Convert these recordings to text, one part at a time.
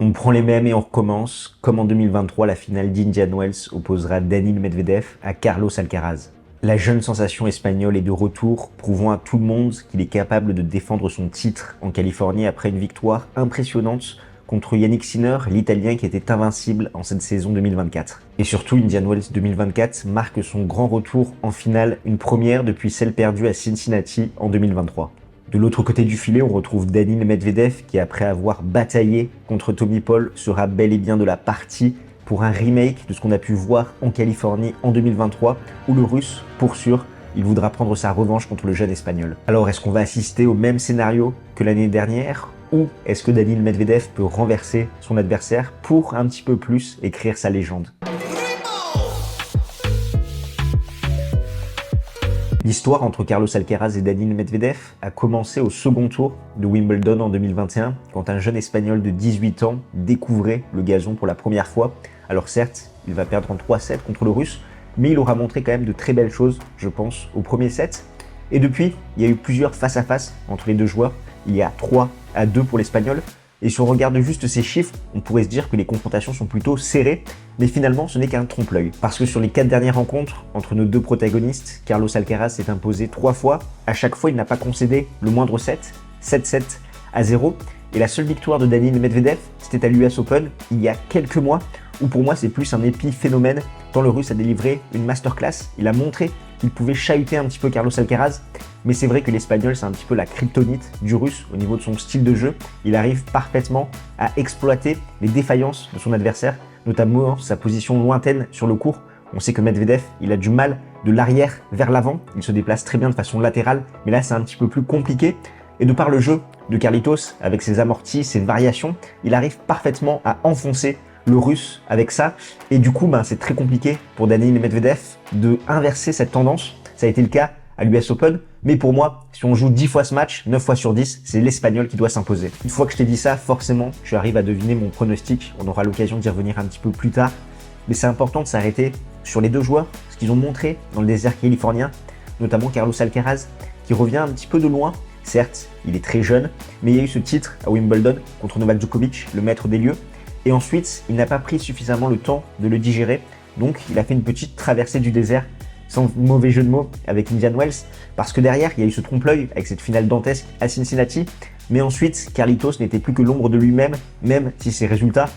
On prend les mêmes et on recommence. Comme en 2023, la finale d'Indian Wells opposera Daniil Medvedev à Carlos Alcaraz. La jeune sensation espagnole est de retour, prouvant à tout le monde qu'il est capable de défendre son titre en Californie après une victoire impressionnante contre Yannick Sinner, l'Italien qui était invincible en cette saison 2024. Et surtout, Indian Wells 2024 marque son grand retour en finale, une première depuis celle perdue à Cincinnati en 2023. De l'autre côté du filet, on retrouve Daniil Medvedev qui, après avoir bataillé contre Tommy Paul, sera bel et bien de la partie pour un remake de ce qu'on a pu voir en Californie en 2023, où le Russe, pour sûr, il voudra prendre sa revanche contre le jeune Espagnol. Alors, est-ce qu'on va assister au même scénario que l'année dernière, ou est-ce que Daniil Medvedev peut renverser son adversaire pour un petit peu plus écrire sa légende ? L'histoire entre Carlos Alcaraz et Daniil Medvedev a commencé au second tour de Wimbledon en 2021, quand un jeune Espagnol de 18 ans découvrait le gazon pour la première fois. Alors certes, il va perdre en 3-7 contre le Russe, mais il aura montré quand même de très belles choses, je pense, au premier set. Et depuis, il y a eu plusieurs face-à-face entre les deux joueurs. Il y a 3-2 pour l'Espagnol. Et si on regarde juste ces chiffres, on pourrait se dire que les confrontations sont plutôt serrées, mais finalement ce n'est qu'un trompe-l'œil. Parce que sur les 4 dernières rencontres entre nos deux protagonistes, Carlos Alcaraz s'est imposé 3 fois. À chaque fois, il n'a pas concédé le moindre set, 7-7-0. Et la seule victoire de Daniil Medvedev, c'était à l'US Open il y a quelques mois, où pour moi c'est plus un épiphénomène, tant le Russe a délivré une masterclass. Il a montré qu'il pouvait chahuter un petit peu Carlos Alcaraz, mais c'est vrai que l'Espagnol, c'est un petit peu la kryptonite du Russe au niveau de son style de jeu. Il arrive parfaitement à exploiter les défaillances de son adversaire, notamment sa position lointaine sur le court. On sait que Medvedev, il a du mal de l'arrière vers l'avant, il se déplace très bien de façon latérale, mais là c'est un petit peu plus compliqué. Et de par le jeu de Carlitos, avec ses amortis, ses variations, il arrive parfaitement à enfoncer le Russe avec ça. Et du coup, c'est très compliqué pour Daniil Medvedev de inverser cette tendance. Ça a été le cas à l'US Open. Mais pour moi, si on joue 10 fois ce match, 9 fois sur 10, c'est l'Espagnol qui doit s'imposer. Une fois que je t'ai dit ça, forcément, tu arrives à deviner mon pronostic. On aura l'occasion d'y revenir un petit peu plus tard. Mais c'est important de s'arrêter sur les deux joueurs, ce qu'ils ont montré dans le désert californien, notamment Carlos Alcaraz, qui revient un petit peu de loin. Certes, il est très jeune, mais il y a eu ce titre à Wimbledon contre Novak Djokovic, le maître des lieux. Et ensuite, il n'a pas pris suffisamment le temps de le digérer. Donc, il a fait une petite traversée du désert, sans mauvais jeu de mots, avec Indian Wells. Parce que derrière, il y a eu ce trompe-l'œil avec cette finale dantesque à Cincinnati. Mais ensuite, Carlitos n'était plus que l'ombre de lui-même, même si ses résultats,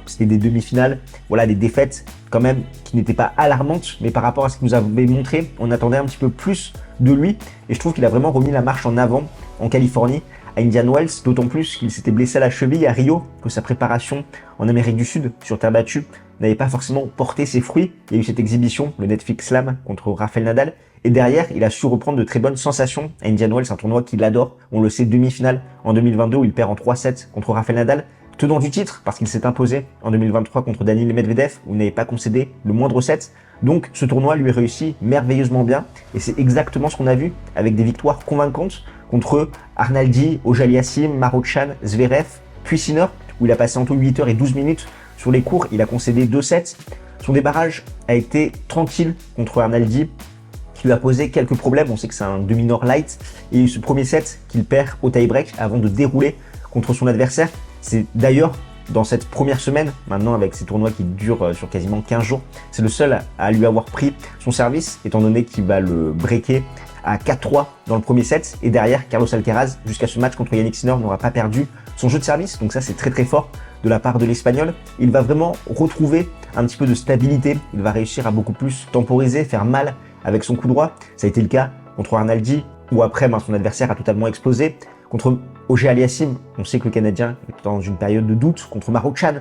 c'était des demi-finales, voilà, des défaites quand même qui n'étaient pas alarmantes. Mais par rapport à ce qu'il nous avait montré, on attendait un petit peu plus de lui. Et je trouve qu'il a vraiment remis la marche en avant en Californie, à Indian Wells, d'autant plus qu'il s'était blessé à la cheville à Rio, que sa préparation en Amérique du Sud, sur terre battue, n'avait pas forcément porté ses fruits. Il y a eu cette exhibition, le Netflix Slam contre Rafael Nadal, et derrière, il a su reprendre de très bonnes sensations à Indian Wells, un tournoi qu'il adore. On le sait, demi-finale en 2022 où il perd en 3-7 contre Rafael Nadal, tenant du titre parce qu'il s'est imposé en 2023 contre Daniil Medvedev où il n'avait pas concédé le moindre set. Donc ce tournoi lui réussit merveilleusement bien et c'est exactement ce qu'on a vu avec des victoires convaincantes contre Arnaldi, Auger-Aliassime, Marochan, Zverev, puis Sinner où il a passé en tout 8 heures et 12 minutes sur les courts, il a concédé 2 sets. Son débarrage a été tranquille contre Arnaldi qui lui a posé quelques problèmes, on sait que c'est un demi-nord light et il y a eu ce premier set qu'il perd au tie-break avant de dérouler contre son adversaire. C'est d'ailleurs dans cette première semaine, maintenant avec ces tournois qui durent sur quasiment 15 jours, c'est le seul à lui avoir pris son service, étant donné qu'il va le breaker à 4-3 dans le premier set. Et derrière, Carlos Alcaraz, jusqu'à ce match contre Yannick Sinner, n'aura pas perdu son jeu de service. Donc ça, c'est très très fort de la part de l'Espagnol. Il va vraiment retrouver un petit peu de stabilité. Il va réussir à beaucoup plus temporiser, faire mal avec son coup droit. Ça a été le cas contre Arnaldi, où après, son adversaire a totalement explosé. Contre Auger-Aliassime, on sait que le Canadien est dans une période de doute. Contre Marochan,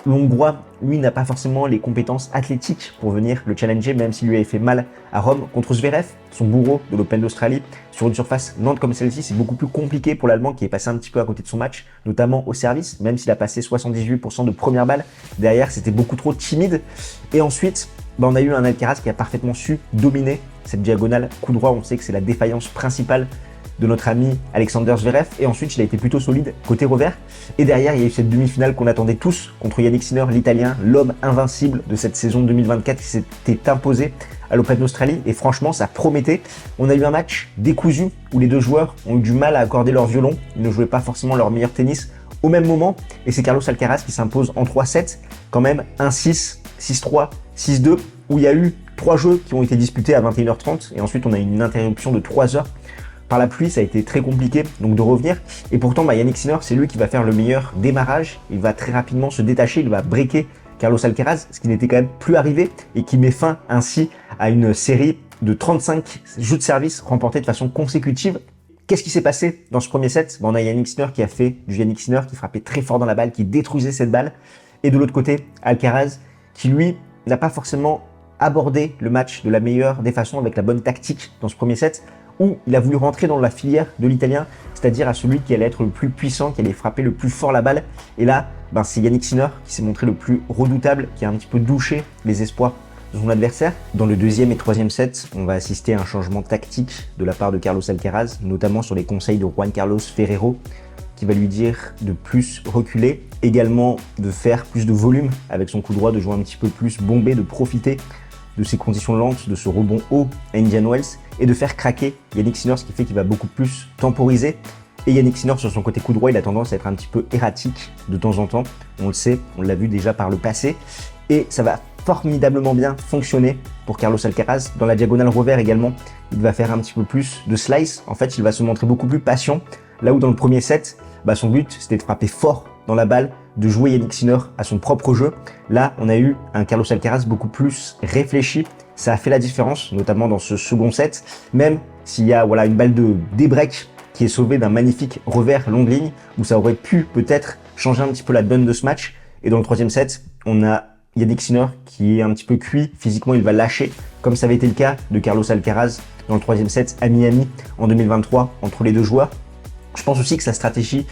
l'Hongrois, lui, n'a pas forcément les compétences athlétiques pour venir le challenger, même s'il lui avait fait mal à Rome. Contre Zverev, son bourreau de l'Open d'Australie, sur une surface lente comme celle-ci, c'est beaucoup plus compliqué pour l'Allemand qui est passé un petit peu à côté de son match, notamment au service, même s'il a passé 78% de première balle. Derrière, c'était beaucoup trop timide. Et ensuite, on a eu un Alcaraz qui a parfaitement su dominer cette diagonale coup droit. On sait que c'est la défaillance principale de notre ami Alexander Zverev, et ensuite il a été plutôt solide côté revers. Et derrière, il y a eu cette demi-finale qu'on attendait tous contre Yannick Sinner, l'Italien, l'homme invincible de cette saison 2024 qui s'était imposé à l'Open d'Australie. Et franchement, ça promettait. On a eu un match décousu où les deux joueurs ont eu du mal à accorder leur violon. Ils ne jouaient pas forcément leur meilleur tennis au même moment, et c'est Carlos Alcaraz qui s'impose en 3-7, quand même 1-6, 6-3, 6-2, où il y a eu 3 jeux qui ont été disputés à 21h30, et ensuite on a eu une interruption de 3 heures. Par la pluie, ça a été très compliqué donc de revenir. Et pourtant, Yannick Sinner, c'est lui qui va faire le meilleur démarrage. Il va très rapidement se détacher, il va breaker Carlos Alcaraz, ce qui n'était quand même plus arrivé et qui met fin ainsi à une série de 35 jeux de service remportés de façon consécutive. Qu'est-ce qui s'est passé dans ce premier set? On a Yannick Sinner qui a fait du Yannick Sinner, qui frappait très fort dans la balle, qui détruisait cette balle. Et de l'autre côté, Alcaraz, qui lui n'a pas forcément abordé le match de la meilleure des façons avec la bonne tactique dans ce premier set, où il a voulu rentrer dans la filière de l'Italien, c'est-à-dire à celui qui allait être le plus puissant, qui allait frapper le plus fort la balle. Et là, c'est Yannick Sinner qui s'est montré le plus redoutable, qui a un petit peu douché les espoirs de son adversaire. Dans le deuxième et troisième set, on va assister à un changement tactique de la part de Carlos Alcaraz, notamment sur les conseils de Juan Carlos Ferrero, qui va lui dire de plus reculer, également de faire plus de volume avec son coup droit, de jouer un petit peu plus bombé, de profiter de ces conditions lentes, de ce rebond haut à Indian Wells et de faire craquer Yannick Sinner, ce qui fait qu'il va beaucoup plus temporiser. Et Yannick Sinner, sur son côté coup droit, il a tendance à être un petit peu erratique de temps en temps. On le sait, on l'a vu déjà par le passé. Et ça va formidablement bien fonctionner pour Carlos Alcaraz. Dans la diagonale revers également, il va faire un petit peu plus de slice. En fait, il va se montrer beaucoup plus patient. Là où dans le premier set, son but, c'était de frapper fort dans la balle, de jouer Yannick Sinner à son propre jeu. Là, on a eu un Carlos Alcaraz beaucoup plus réfléchi. Ça a fait la différence, notamment dans ce second set. Même s'il y a une balle de débreak qui est sauvée d'un magnifique revers longue ligne, où ça aurait pu peut-être changer un petit peu la donne de ce match. Et dans le troisième set, on a Yannick Sinner qui est un petit peu cuit. Physiquement, il va lâcher, comme ça avait été le cas de Carlos Alcaraz dans le troisième set à Miami en 2023 entre les deux joueurs. Je pense aussi que sa stratégie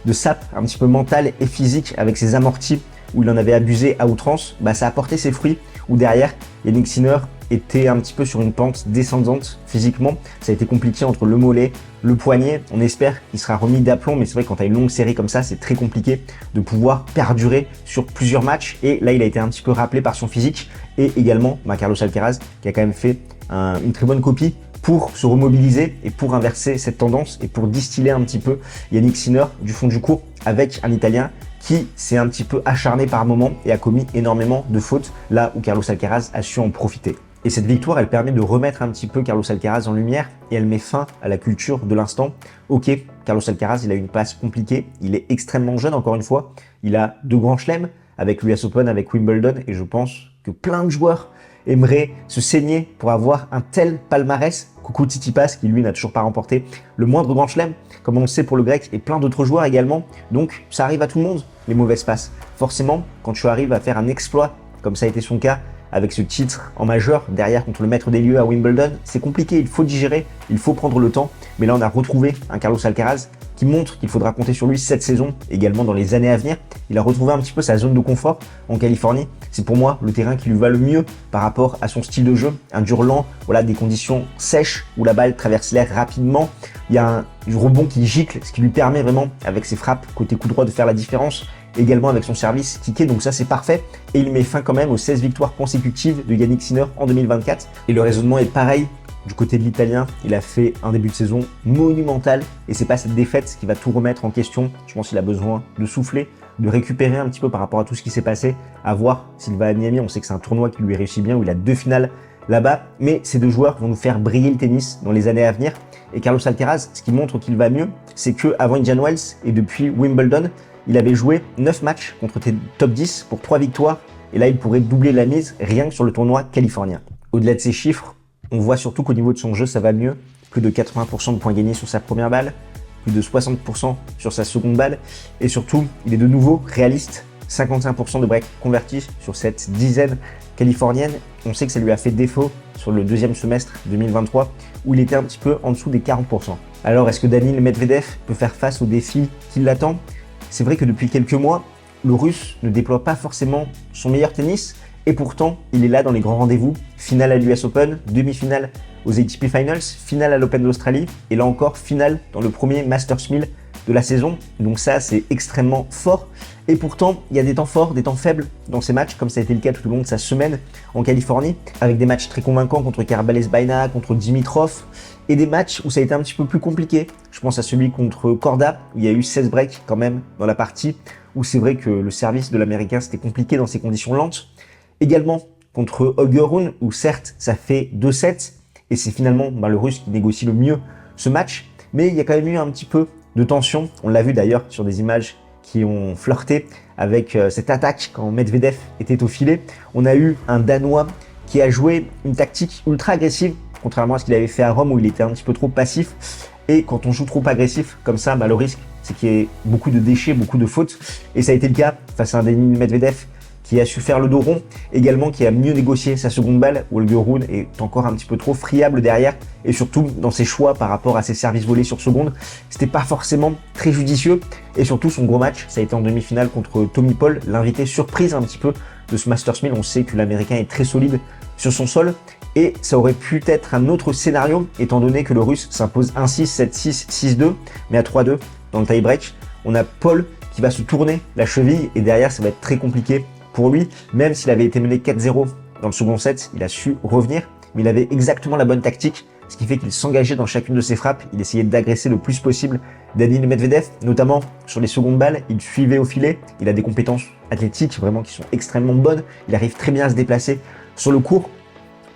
de sape un petit peu mentale et physique avec ses amortis où il en avait abusé à outrance, ça a porté ses fruits, où derrière Yannick Sinner était un petit peu sur une pente descendante physiquement. Ça a été compliqué entre le mollet, le poignet. On espère qu'il sera remis d'aplomb, mais c'est vrai que quand tu as une longue série comme ça, c'est très compliqué de pouvoir perdurer sur plusieurs matchs. Et là, il a été un petit peu rappelé par son physique et également Carlos Alcaraz qui a quand même fait une très bonne copie pour se remobiliser et pour inverser cette tendance et pour distiller un petit peu Yannick Sinner du fond du court avec un Italien qui s'est un petit peu acharné par moments et a commis énormément de fautes là où Carlos Alcaraz a su en profiter. Et cette victoire, elle permet de remettre un petit peu Carlos Alcaraz en lumière et elle met fin à la culture de l'instant. Ok, Carlos Alcaraz, il a une passe compliquée, il est extrêmement jeune encore une fois, il a 2 grands chelems avec l'US Open, avec Wimbledon et je pense que plein de joueurs aimerait se saigner pour avoir un tel palmarès. Coucou Tsitsipas qui lui n'a toujours pas remporté le moindre grand chelem, comme on le sait pour le grec et plein d'autres joueurs également. Donc ça arrive à tout le monde, les mauvaises passes. Forcément, quand tu arrives à faire un exploit, comme ça a été son cas avec ce titre en majeur derrière contre le maître des lieux à Wimbledon, c'est compliqué, il faut digérer, il faut prendre le temps. Mais là on a retrouvé un Carlos Alcaraz qui montre qu'il faudra compter sur lui cette saison, également dans les années à venir. Il a retrouvé un petit peu sa zone de confort en Californie. C'est pour moi le terrain qui lui va le mieux par rapport à son style de jeu. Un dur lent, des conditions sèches où la balle traverse l'air rapidement. Il y a un rebond qui gicle, ce qui lui permet vraiment, avec ses frappes côté coup droit, de faire la différence. Également avec son service kické, donc ça c'est parfait. Et il met fin quand même aux 16 victoires consécutives de Yannick Sinner en 2024. Et le raisonnement est pareil. Du côté de l'Italien, il a fait un début de saison monumental et c'est pas cette défaite qui va tout remettre en question. Je pense qu'il a besoin de souffler, de récupérer un petit peu par rapport à tout ce qui s'est passé, à voir s'il va à Miami. On sait que c'est un tournoi qui lui réussit bien, où il a 2 finales là-bas, mais ces 2 joueurs vont nous faire briller le tennis dans les années à venir. Et Carlos Alcaraz, ce qui montre qu'il va mieux, c'est qu'avant Indian Wells et depuis Wimbledon, il avait joué 9 matchs contre tes top 10 pour 3 victoires et là il pourrait doubler la mise rien que sur le tournoi californien. Au-delà de ces chiffres, on voit surtout qu'au niveau de son jeu, ça va mieux. Plus de 80% de points gagnés sur sa première balle, plus de 60% sur sa seconde balle. Et surtout, il est de nouveau réaliste. 55% de breaks convertis sur cette dizaine californienne. On sait que ça lui a fait défaut sur le deuxième semestre 2023, où il était un petit peu en dessous des 40%. Alors, est-ce que Daniil Medvedev peut faire face au défi qui l'attend? C'est vrai que depuis quelques mois, le Russe ne déploie pas forcément son meilleur tennis. Et pourtant, il est là dans les grands rendez-vous. Finale à l'US Open, demi-finale aux ATP Finals, finale à l'Open d'Australie et là encore finale dans le premier Masters 1000 de la saison. Donc ça, c'est extrêmement fort. Et pourtant, il y a des temps forts, des temps faibles dans ces matchs, comme ça a été le cas tout au long de sa semaine en Californie, avec des matchs très convaincants contre Carvalhes Baena, contre Dimitrov, et des matchs où ça a été un petit peu plus compliqué. Je pense à celui contre Korda, où il y a eu 16 breaks quand même dans la partie, où c'est vrai que le service de l'Américain, c'était compliqué dans ces conditions lentes. Également contre Holger Rune, où certes, ça fait 2-7, et c'est finalement le Russe qui négocie le mieux ce match, mais il y a quand même eu un petit peu de tension. On l'a vu d'ailleurs sur des images qui ont flirté avec cette attaque quand Medvedev était au filet. On a eu un Danois qui a joué une tactique ultra agressive, contrairement à ce qu'il avait fait à Rome où il était un petit peu trop passif. Et quand on joue trop agressif comme ça, le risque, c'est qu'il y ait beaucoup de déchets, beaucoup de fautes. Et ça a été le cas face à un Daniil Medvedev qui a su faire le dos rond, également qui a mieux négocié sa seconde balle, où Holger Rune est encore un petit peu trop friable derrière, et surtout dans ses choix par rapport à ses services volés sur seconde, c'était pas forcément très judicieux, et surtout son gros match, ça a été en demi-finale contre Tommy Paul, l'invité surprise un petit peu de ce Masters 1000, on sait que l'Américain est très solide sur son sol, et ça aurait pu être un autre scénario, étant donné que le Russe s'impose 1-6, 7-6, 6-2, mais à 3-2 dans le tie-break, on a Paul qui va se tourner la cheville, et derrière ça va être très compliqué pour lui, même s'il avait été mené 4-0 dans le second set, il a su revenir, mais il avait exactement la bonne tactique, ce qui fait qu'il s'engageait dans chacune de ses frappes, il essayait d'agresser le plus possible Daniil Medvedev, notamment sur les secondes balles, il suivait au filet, il a des compétences athlétiques vraiment qui sont extrêmement bonnes, il arrive très bien à se déplacer sur le court,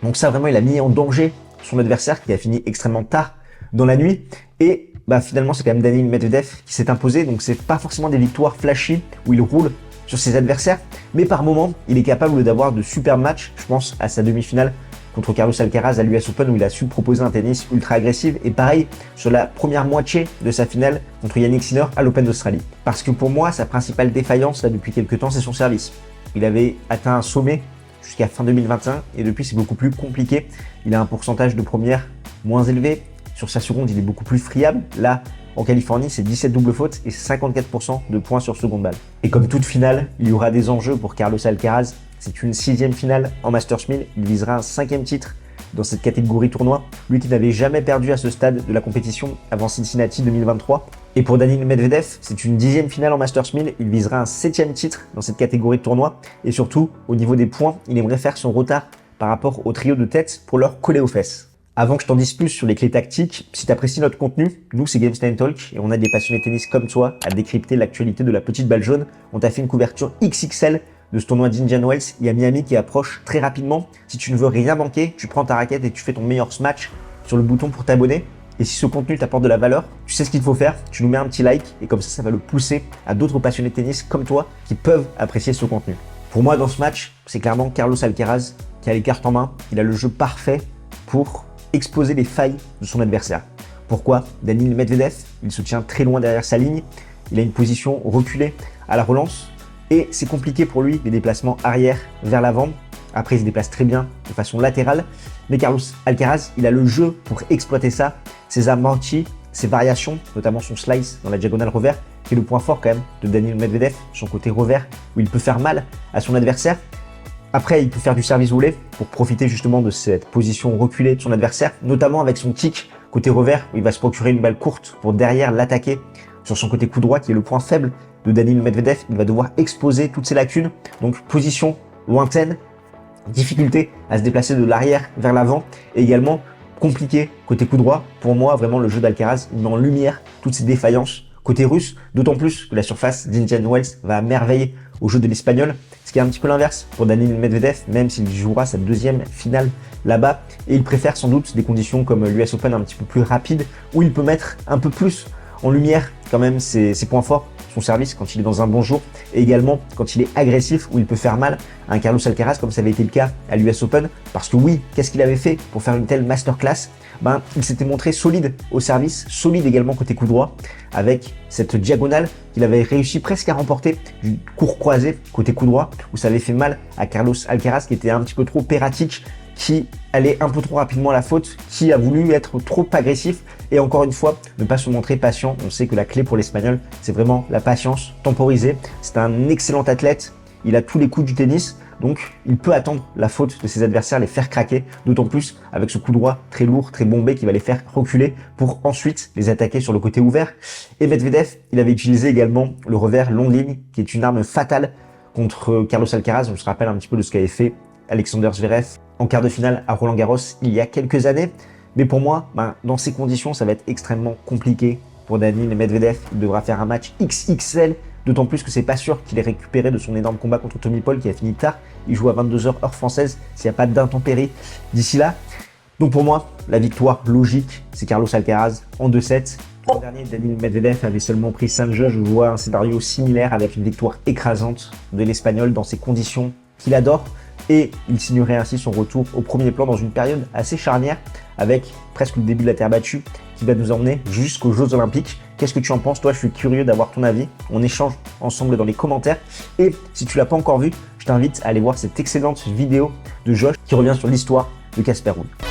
donc ça vraiment il a mis en danger son adversaire qui a fini extrêmement tard dans la nuit, et finalement c'est quand même Daniil Medvedev qui s'est imposé, donc c'est pas forcément des victoires flashy où il roule sur ses adversaires, mais par moment, il est capable d'avoir de super matchs. Je pense à sa demi-finale contre Carlos Alcaraz à l'US Open où il a su proposer un tennis ultra agressif, et pareil sur la première moitié de sa finale contre Yannick Sinner à l'Open d'Australie. Parce que pour moi, sa principale défaillance là depuis quelques temps, c'est son service. Il avait atteint un sommet jusqu'à fin 2021 et depuis c'est beaucoup plus compliqué. Il a un pourcentage de première moins élevé. Sur sa seconde, il est beaucoup plus friable. Là, en Californie, c'est 17 doubles fautes et 54% de points sur seconde balle. Et comme toute finale, il y aura des enjeux pour Carlos Alcaraz. C'est une 6e finale en Masters 1000. Il visera un 5e titre dans cette catégorie tournoi. Lui qui n'avait jamais perdu à ce stade de la compétition avant Cincinnati 2023. Et pour Daniil Medvedev, c'est une 10e finale en Masters 1000. Il visera un 7e titre dans cette catégorie de tournoi. Et surtout, au niveau des points, il aimerait faire son retard par rapport au trio de tête pour leur coller aux fesses. Avant que je t'en dise plus sur les clés tactiques, si tu apprécies notre contenu, nous c'est Games Time Talk et on a des passionnés tennis comme toi à décrypter l'actualité de la petite balle jaune. On t'a fait une couverture XXL de ce tournoi d'Indian Wells. Il y a Miami qui approche très rapidement. Si tu ne veux rien manquer, tu prends ta raquette et tu fais ton meilleur match sur le bouton pour t'abonner. Et si ce contenu t'apporte de la valeur, tu sais ce qu'il faut faire, tu nous mets un petit like et comme ça va le pousser à d'autres passionnés de tennis comme toi qui peuvent apprécier ce contenu. Pour moi dans ce match, c'est clairement Carlos Alcaraz qui a les cartes en main. Il a le jeu parfait pour exposer les failles de son adversaire. Pourquoi? Daniil Medvedev, il se tient très loin derrière sa ligne, il a une position reculée à la relance et c'est compliqué pour lui les déplacements arrière vers l'avant. Après, il se déplace très bien de façon latérale, mais Carlos Alcaraz, il a le jeu pour exploiter ça, ses amortis, ses variations, notamment son slice dans la diagonale revers, qui est le point fort quand même de Daniil Medvedev, son côté revers où il peut faire mal à son adversaire. Après, il peut faire du service volé pour profiter justement de cette position reculée de son adversaire, notamment avec son kick côté revers où il va se procurer une balle courte pour derrière l'attaquer sur son côté coup droit qui est le point faible de Daniil Medvedev. Il va devoir exposer toutes ses lacunes, donc position lointaine, difficulté à se déplacer de l'arrière vers l'avant et également compliqué côté coup droit. Pour moi, vraiment le jeu d'Alcaraz met en lumière toutes ses défaillances côté russe, d'autant plus que la surface d'Indian Wells va à merveille au jeu de l'Espagnol, ce qui est un petit peu l'inverse pour Daniil Medvedev, même s'il jouera sa 2e finale là-bas, et il préfère sans doute des conditions comme l'US Open un petit peu plus rapide, où il peut mettre un peu plus en lumière quand même ses points forts, son service quand il est dans un bon jour, et également quand il est agressif, où il peut faire mal à un Carlos Alcaraz, comme ça avait été le cas à l'US Open, parce que oui, qu'est-ce qu'il avait fait pour faire une telle masterclass? Il s'était montré solide au service, solide également côté coup droit, avec cette diagonale qu'il avait réussi presque à remporter du court croisé côté coup droit, où ça avait fait mal à Carlos Alcaraz qui était un petit peu trop erratique, qui allait un peu trop rapidement à la faute, qui a voulu être trop agressif et encore une fois, ne pas se montrer patient. On sait que la clé pour l'Espagnol, c'est vraiment la patience, temporiser. C'est un excellent athlète, il a tous les coups du tennis. Donc, il peut attendre la faute de ses adversaires, les faire craquer, d'autant plus avec ce coup droit très lourd, très bombé qui va les faire reculer pour ensuite les attaquer sur le côté ouvert. Et Medvedev, il avait utilisé également le revers longue ligne, qui est une arme fatale contre Carlos Alcaraz. On se rappelle un petit peu de ce qu'avait fait Alexander Zverev en quart de finale à Roland-Garros il y a quelques années. Mais pour moi, dans ces conditions, ça va être extrêmement compliqué pour Daniil Medvedev. Il devra faire un match XXL, d'autant plus que c'est pas sûr qu'il ait récupéré de son énorme combat contre Tommy Paul qui a fini tard. Il joue à 22h heure française s'il n'y a pas d'intempéries d'ici là. Donc pour moi, la victoire logique, c'est Carlos Alcaraz en 2-7. L'an dernier, Daniil Medvedev avait seulement pris 5 jeux. Je vois un scénario similaire avec une victoire écrasante de l'Espagnol dans ces conditions qu'il adore. Et il signerait ainsi son retour au premier plan dans une période assez charnière avec presque le début de la terre battue qui va nous emmener jusqu'aux Jeux Olympiques. Qu'est-ce que tu en penses? Toi, je suis curieux d'avoir ton avis. On échange ensemble dans les commentaires. Et si tu l'as pas encore vu, je t'invite à aller voir cette excellente vidéo de Josh qui revient sur l'histoire de Casper Ruud.